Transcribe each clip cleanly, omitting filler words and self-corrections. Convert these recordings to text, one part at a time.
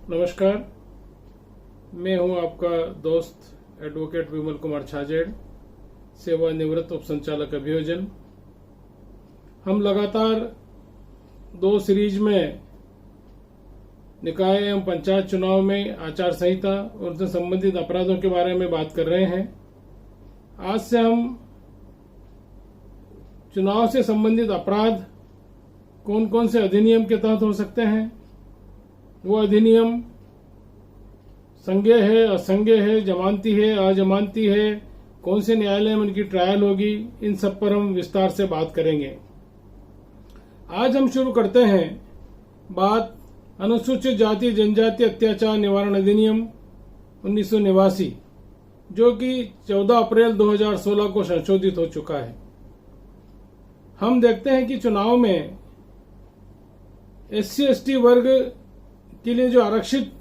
नमस्कार, मैं हूं आपका दोस्त एडवोकेट विमल कुमार छाजेड़, सेवानिवृत्त उप संचालक अभियोजन। हम लगातार 2 सीरीज में निकाय एवं पंचायत चुनाव में आचार संहिता और उनसे संबंधित अपराधों के बारे में बात कर रहे हैं। आज से हम चुनाव से संबंधित अपराध कौन कौन से अधिनियम के तहत हो सकते हैं, वो अधिनियम संज्ञेय है, असंज्ञेय है, जमानती है, अजमानती है, कौन से न्यायालय में उनकी ट्रायल होगी, इन सब पर हम विस्तार से बात करेंगे। आज हम शुरू करते हैं बात अनुसूचित जाति जनजाति अत्याचार निवारण अधिनियम 1989, जो कि 14 अप्रैल 2016 को संशोधित हो चुका है। हम देखते हैं कि चुनाव में SC/ST वर्ग के लिए जो आरक्षित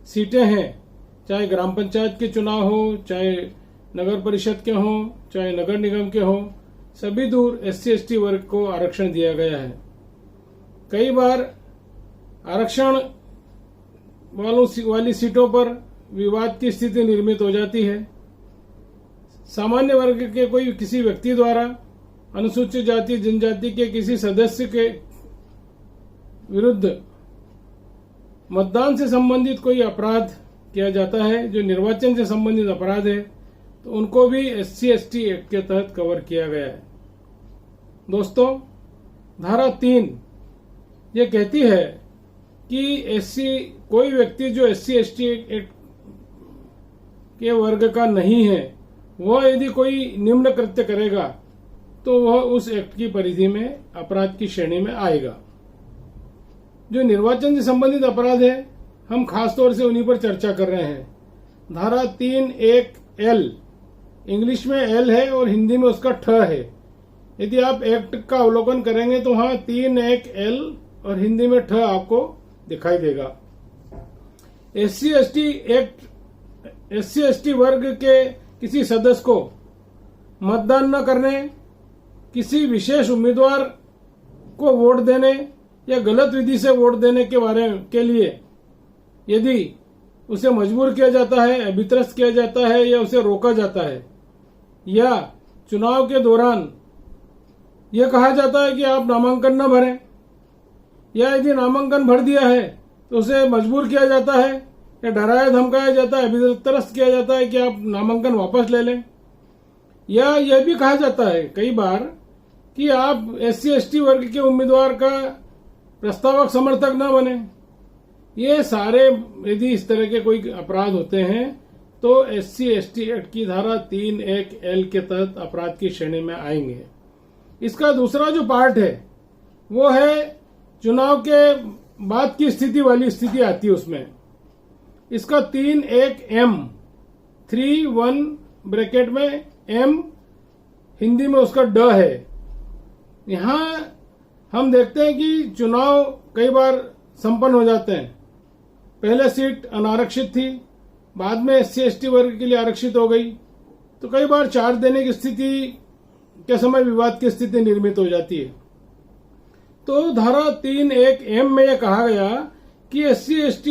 सीटें हैं, चाहे ग्राम पंचायत के चुनाव हो, चाहे नगर परिषद के हों, चाहे नगर निगम के हों, सभी दूर SC/ST वर्ग को आरक्षण दिया गया है। कई बार आरक्षण वाली सीटों पर विवाद की स्थिति निर्मित हो जाती है। सामान्य वर्ग के कोई किसी व्यक्ति द्वारा अनुसूचित जाति जनजाति के किसी सदस्य के विरुद्ध मतदान से संबंधित कोई अपराध किया जाता है, जो निर्वाचन से संबंधित अपराध है, तो उनको भी SC/ST एक्ट के तहत कवर किया गया है। दोस्तों, धारा 3 ये कहती है कि कोई व्यक्ति जो SC/ST एक्ट के वर्ग का नहीं है, वह यदि कोई निम्न कृत्य करेगा तो वह उस एक्ट की परिधि में अपराध की श्रेणी में आएगा। जो निर्वाचन से संबंधित अपराध है, हम खास तौर से उन्हीं पर चर्चा कर रहे हैं। धारा 3(1)L, इंग्लिश में L है और हिंदी में उसका ठ है। यदि आप एक्ट का अवलोकन करेंगे तो वहां 3(1)L और हिंदी में ठ आपको दिखाई देगा। SC/ST वर्ग के किसी सदस्य को मतदान न करने, किसी विशेष उम्मीदवार को वोट देने या गलत विधि से वोट देने के लिए यदि उसे मजबूर किया जाता है, अभित्रस्त किया जाता है या उसे रोका जाता है, या चुनाव के दौरान यह कहा जाता है कि आप नामांकन न भरें, या यदि नामांकन भर दिया है तो उसे मजबूर किया जाता है या डराया धमकाया जाता है, अभित्रस्त किया जाता है कि आप नामांकन वापस ले लें, या यह भी कहा जाता है कई बार कि आप SC/ST वर्ग के उम्मीदवार का प्रस्तावक समर्थक न बने। ये सारे यदि इस तरह के कोई अपराध होते हैं तो SC/ST एक्ट की धारा 3(1)L के तहत अपराध की श्रेणी में आएंगे। इसका दूसरा जो पार्ट है वो है चुनाव के बाद की स्थिति वाली स्थिति आती है उसमें। इसका 3(1)M, 3(1) ब्रैकेट में M, हिंदी में उसका ड है। यहां हम देखते हैं कि चुनाव कई बार संपन्न हो जाते हैं। पहले सीट अनारक्षित थी, बाद में SC/ST वर्ग के लिए आरक्षित हो गई, तो कई बार चार्ज देने की स्थिति के समय विवाद की स्थिति निर्मित हो जाती है। तो धारा 3(1)M में यह कहा गया कि SC/ST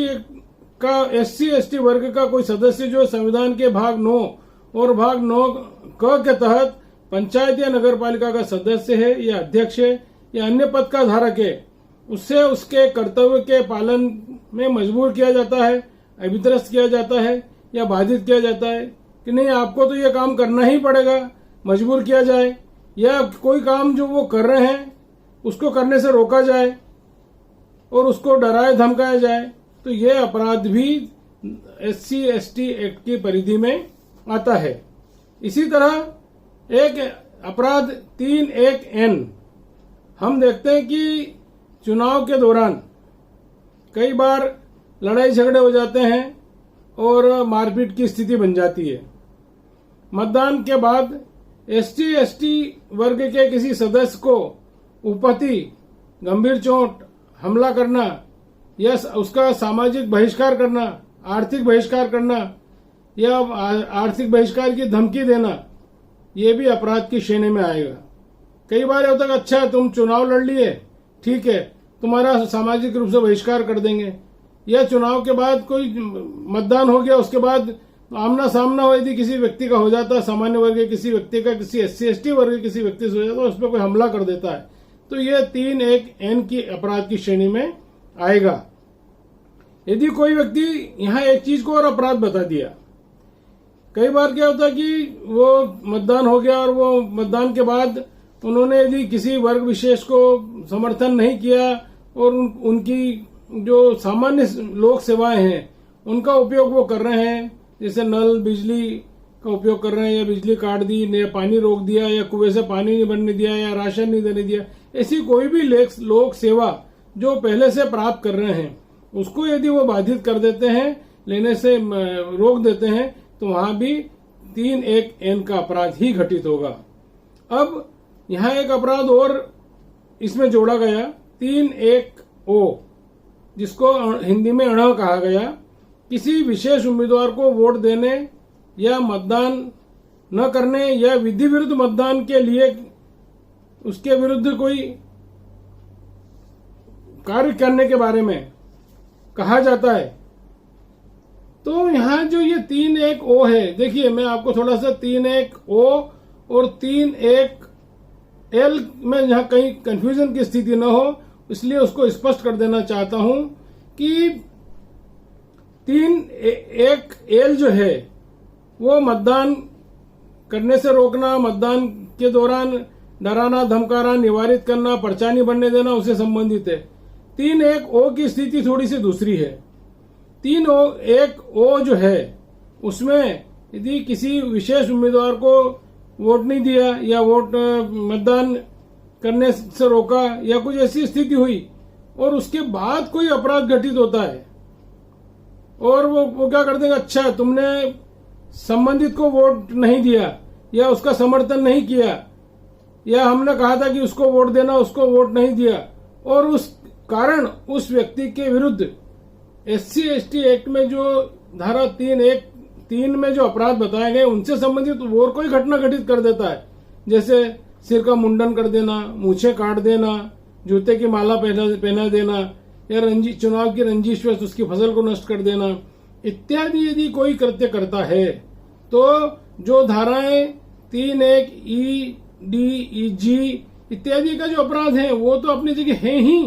वर्ग का कोई सदस्य जो संविधान के भाग 9 और भाग 9(क) के तहत पंचायत या नगर पालिका का सदस्य है या अध्यक्ष है या अन्य पद का धारक है, उससे उसके कर्तव्य के पालन में मजबूर किया जाता है, अभित्रस्त किया जाता है या बाधित किया जाता है कि नहीं, आपको तो ये काम करना ही पड़ेगा, मजबूर किया जाए, या कोई काम जो वो कर रहे हैं उसको करने से रोका जाए और उसको डराया धमकाया जाए, तो ये अपराध भी SC/ST एक्ट की परिधि में आता है। इसी तरह एक अपराध 3(1)N, हम देखते हैं कि चुनाव के दौरान कई बार लड़ाई झगड़े हो जाते हैं और मारपीट की स्थिति बन जाती है। मतदान के बाद SC/ST वर्ग के किसी सदस्य को उपहति, गंभीर चोट, हमला करना या उसका सामाजिक बहिष्कार करना, आर्थिक बहिष्कार करना या आर्थिक बहिष्कार की धमकी देना, ये भी अपराध की श्रेणी में आएगा। कई बार होता है अच्छा तुम चुनाव लड़ लिए, ठीक है, तुम्हारा सामाजिक रूप से बहिष्कार कर देंगे, या चुनाव के बाद कोई मतदान हो गया, उसके बाद आमना सामना हो यदि किसी व्यक्ति का हो जाता है, सामान्य वर्ग के किसी व्यक्ति का, किसी SC/ST वर्ग के किसी व्यक्ति से हो जाता है, उस पर कोई हमला कर देता है, तो यह 3(1)(n) की अपराध की श्रेणी में आएगा। यदि कोई व्यक्ति यहाँ एक चीज को और अपराध बता दिया, कई बार क्या होता है कि वो मतदान हो गया और वो मतदान के बाद उन्होंने यदि किसी वर्ग विशेष को समर्थन नहीं किया और उनकी जो सामान्य लोक सेवाएं हैं उनका उपयोग वो कर रहे हैं, जैसे नल बिजली का उपयोग कर रहे हैं, या बिजली काट दी, या पानी रोक दिया, या कुएं से पानी नहीं भरने दिया, या राशन नहीं देने दिया, ऐसी कोई भी लोक सेवा जो पहले से प्राप्त कर रहे हैं उसको यदि वो बाधित कर देते हैं, लेने से रोक देते हैं, तो वहां भी 3(1)(n) का अपराध ही घटित होगा। अब यहाँ एक अपराध और इसमें जोड़ा गया, 3(1)(o), जिसको हिंदी में अण कहा गया। किसी विशेष उम्मीदवार को वोट देने या मतदान न करने या विधि विरुद्ध मतदान के लिए उसके विरुद्ध कोई कार्य करने के बारे में कहा जाता है। तो यहाँ जो ये 3(1)(o) है, देखिए मैं आपको थोड़ा सा 3(1)(o) और 3(1)(l) में यहाँ कहीं कंफ्यूजन की स्थिति न हो, इसलिए उसको स्पष्ट कर देना चाहता हूं कि 3(1)(l) जो है वो मतदान करने से रोकना, मतदान के दौरान डराना, धमकाना, निवारित करना, पर्चा नहीं बनने देना, उससे संबंधित है। 3(1)(o) की स्थिति थोड़ी सी दूसरी है। 3(1)(o) जो है उसमें यदि किसी विशेष उम्मीदवार को वोट नहीं दिया या वोट मतदान करने से रोका या कुछ ऐसी स्थिति हुई और उसके बाद कोई अपराध घटित होता है और वो क्या कर देंगे, अच्छा तुमने संबंधित को वोट नहीं दिया या उसका समर्थन नहीं किया, या हमने कहा था कि उसको वोट देना, उसको वोट नहीं दिया, और उस कारण उस व्यक्ति के विरुद्ध SC/ST एक्ट में जो धारा 3(1)(3) में जो अपराध बताए गए उनसे संबंधित और कोई घटना घटित कर देता है, जैसे सिर का मुंडन कर देना, मूछें काट देना, जूते की माला पहना देना, या चुनाव की रंजिश वश उसकी फसल को नष्ट कर देना इत्यादि यदि कोई कृत्य करता है, तो जो धाराएं 3(1)(e), D, E, G इत्यादि का जो अपराध है वो तो अपनी जगह है ही,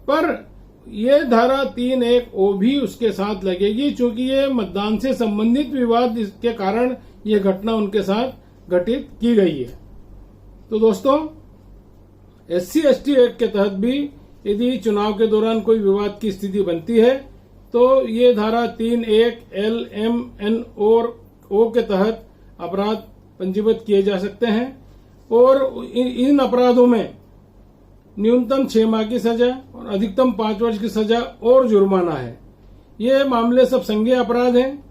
पर ये धारा 3(1)(o) भी उसके साथ लगेगी, चूंकि ये मतदान से संबंधित विवाद के कारण ये घटना उनके साथ घटित की गई है। तो दोस्तों, SC/ST एक्ट के तहत भी यदि चुनाव के दौरान कोई विवाद की स्थिति बनती है तो ये धारा 3(1)(l), M, N और O के तहत अपराध पंजीबद्ध किए जा सकते हैं, और इन अपराधों में न्यूनतम 6 माह की सजा और अधिकतम 5 वर्ष की सजा और जुर्माना है। ये मामले सब संज्ञेय अपराध हैं,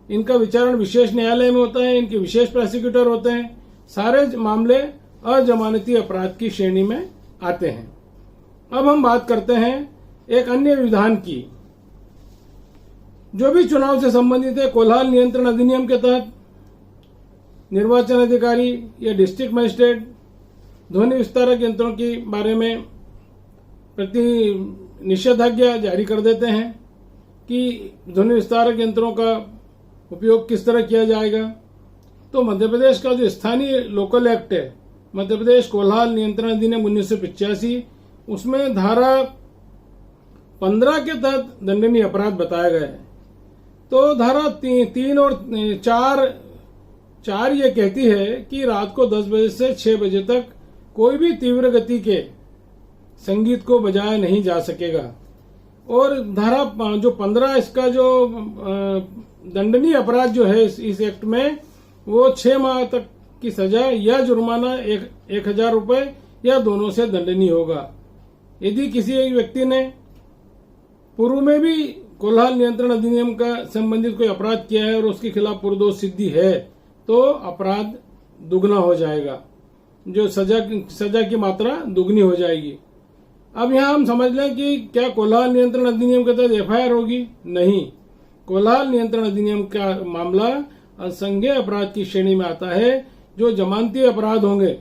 इनका विचारण विशेष न्यायालय में होता है, इनके विशेष प्रोसिक्यूटर होते हैं, सारे मामले अजमानती अपराध की श्रेणी में आते हैं। अब हम बात करते हैं एक अन्य विधान की, जो भी चुनाव से संबंधित है। कोलाहल नियंत्रण अधिनियम के तहत निर्वाचन अधिकारी या डिस्ट्रिक्ट मजिस्ट्रेट ध्वनि विस्तारक यंत्रों के बारे में निषेधाज्ञा जारी कर देते हैं कि ध्वनि विस्तारक यंत्रों का उपयोग किस तरह किया जाएगा। तो मध्य प्रदेश का जो स्थानीय लोकल एक्ट है, मध्य प्रदेश कोलाहल नियंत्रण अधिनियम 1985, उसमें धारा 15 के तहत दंडनीय अपराध बताया गया है। तो धारा 3 और 4 ये कहती है कि रात को 10 बजे से 6 बजे तक कोई भी तीव्र गति के संगीत को बजाया नहीं जा सकेगा। और धारा जो 15 इसका जो दंडनीय अपराध जो है इस एक्ट में, वो 6 माह तक की सजा या जुर्माना 1,000 रुपए या दोनों से दंडनीय होगा। यदि किसी एक व्यक्ति ने पूर्व में भी कोलाहल नियंत्रण अधिनियम का संबंधित कोई अपराध किया है और उसके खिलाफ पुरदोष सिद्धि है, तो अपराध दुगना हो जाएगा, जो सजा की मात्रा दुगनी हो जाएगी। अब यहाँ हम समझ लें कि क्या कोलाहल नियंत्रण अधिनियम के तहत FIR होगी? नहीं, कोलाहल नियंत्रण अधिनियम का मामला असंज्ञेय अपराध की श्रेणी में आता है, जो जमानती अपराध होंगे।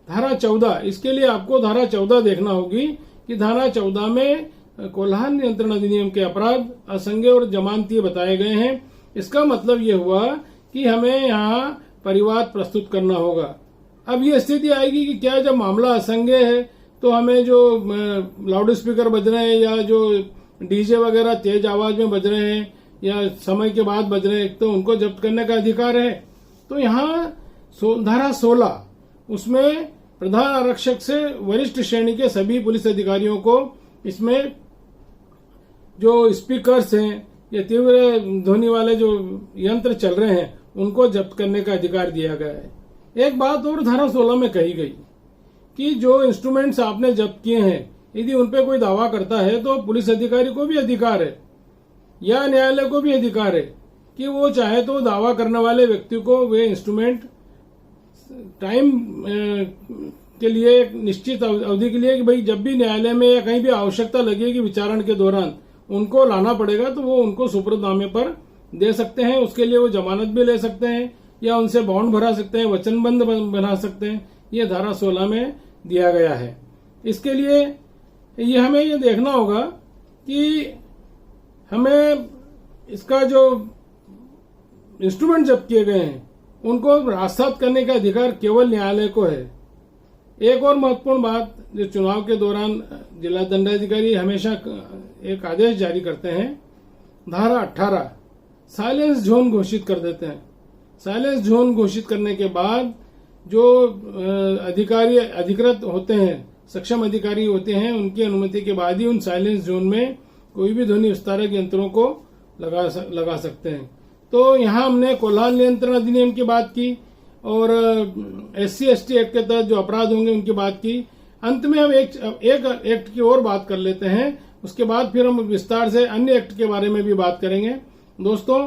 धारा 14, इसके लिए आपको धारा 14 देखना होगी कि धारा 14 में कोलाहल नियंत्रण अधिनियम के अपराध असंज्ञेय और जमानतीय बताए गए हैं। इसका मतलब ये हुआ कि हमें यहाँ परिवाद प्रस्तुत करना होगा। अब ये स्थिति आएगी कि क्या जब मामला असंज्ञेय है तो हमें जो लाउड स्पीकर बज रहे हैं या जो डीजे वगैरह तेज आवाज में बज रहे हैं या समय के बाद बज रहे हैं तो उनको जब्त करने का अधिकार है। तो यहाँ धारा 16 उसमें प्रधान आरक्षक से वरिष्ठ श्रेणी के सभी पुलिस अधिकारियों को इसमें जो स्पीकर्स हैं या तीव्र ध्वनि वाले जो यंत्र चल रहे हैं उनको जब्त करने का अधिकार दिया गया है। एक बात और धारा 16 में कही गई कि जो इंस्ट्रूमेंट्स आपने जब्त किए हैं यदि उन पे कोई दावा करता है तो पुलिस अधिकारी को भी अधिकार है या न्यायालय को भी अधिकार है कि वो चाहे तो दावा करने वाले व्यक्ति को वे इंस्ट्रूमेंट टाइम के लिए निश्चित अवधि के लिए कि भाई जब भी न्यायालय में या कहीं भी आवश्यकता लगेगी विचारण के दौरान उनको लाना पड़ेगा तो वो उनको सुपुर्दनामे पर दे सकते हैं। उसके लिए वो जमानत भी ले सकते हैं या उनसे बॉन्ड भरा सकते हैं, वचनबंध बना सकते हैं। ये धारा 16 में दिया गया है। इसके लिए ये हमें ये देखना होगा कि हमें इसका जो इंस्ट्रूमेंट जब्त किए गए हैं उनको राजसात करने का अधिकार केवल न्यायालय को है। एक और महत्वपूर्ण बात, जो चुनाव के दौरान जिला दंडाधिकारी हमेशा एक आदेश जारी करते हैं, धारा 18 साइलेंस जोन घोषित कर देते हैं। साइलेंस जोन घोषित करने के बाद जो अधिकारी अधिकृत होते हैं, सक्षम अधिकारी होते हैं, उनकी अनुमति के बाद ही उन साइलेंस जोन में कोई भी ध्वनि विस्तारक यंत्रों को लगा सकते हैं। तो यहाँ हमने कोलाहल नियंत्रण अधिनियम की बात की और SC/ST एक्ट के तहत जो अपराध होंगे उनकी बात की। अंत में हम एक एक्ट की और बात कर लेते हैं, उसके बाद फिर हम विस्तार से अन्य एक्ट के बारे में भी बात करेंगे। दोस्तों,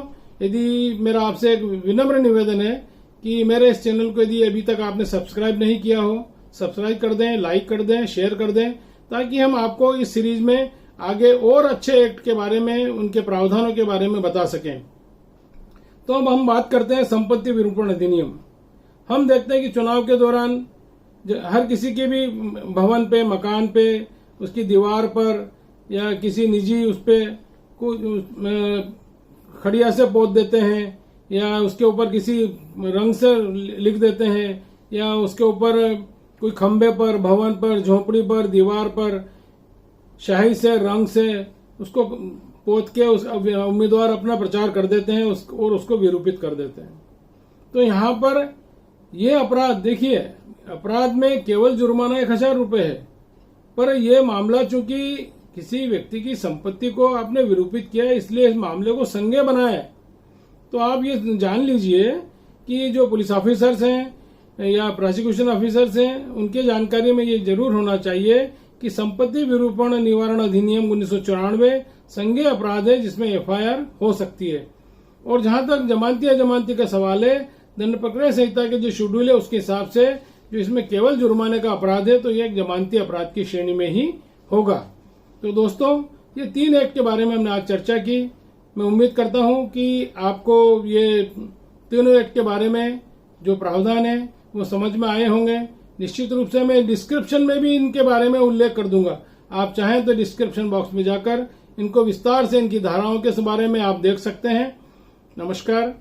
यदि मेरा आपसे एक विनम्र निवेदन है कि मेरे इस चैनल को यदि अभी तक आपने सब्सक्राइब नहीं किया हो, सब्सक्राइब कर दें, लाइक कर दें, शेयर कर दें, ताकि हम आपको इस सीरीज में आगे और अच्छे एक्ट के बारे में, उनके प्रावधानों के बारे में बता सकें। तो अब हम बात करते हैं संपत्ति विरूपण अधिनियम। हम देखते हैं कि चुनाव के दौरान हर किसी के भी भवन पे, मकान पे, उसकी दीवार पर या किसी निजी उस पे खड़िया से पोत देते हैं या उसके ऊपर किसी रंग से लिख देते हैं या उसके ऊपर कोई खंबे पर, भवन पर, झोपड़ी पर, दीवार पर शाही से, रंग से उसको पोत के उस उम्मीदवार अपना प्रचार कर देते हैं और उसको विरूपित कर देते हैं। तो यहाँ पर ये अपराध देखिए, अपराध में केवल जुर्माना 1000 रुपये है, पर यह मामला चूंकि किसी व्यक्ति की संपत्ति को आपने विरूपित किया है इसलिए इस मामले को संज्ञेय बनाया है। तो आप ये जान लीजिए कि जो पुलिस ऑफिसर्स हैं या प्रोसिक्यूशन ऑफिसर्स हैं उनके जानकारी में ये जरूर होना चाहिए कि संपत्ति विरूपण निवारण अधिनियम 1994 संज्ञेय अपराध है जिसमें FIR हो सकती है। और जहां तक जमानती अजमानती का सवाल है, दंड प्रक्रिया संहिता के जो शेड्यूल है उसके हिसाब से जो इसमें केवल जुर्माने का अपराध है तो यह एक जमानती अपराध की श्रेणी में ही होगा। तो दोस्तों, ये 3 एक्ट के बारे में हमने आज चर्चा की। मैं उम्मीद करता हूं कि आपको ये तीनों एक्ट के बारे में जो प्रावधान है वो समझ में आए होंगे। निश्चित रूप से मैं डिस्क्रिप्शन में भी इनके बारे में उल्लेख कर दूंगा। आप चाहें तो डिस्क्रिप्शन बॉक्स में जाकर इनको विस्तार से इनकी धाराओं के बारे में आप देख सकते हैं। नमस्कार।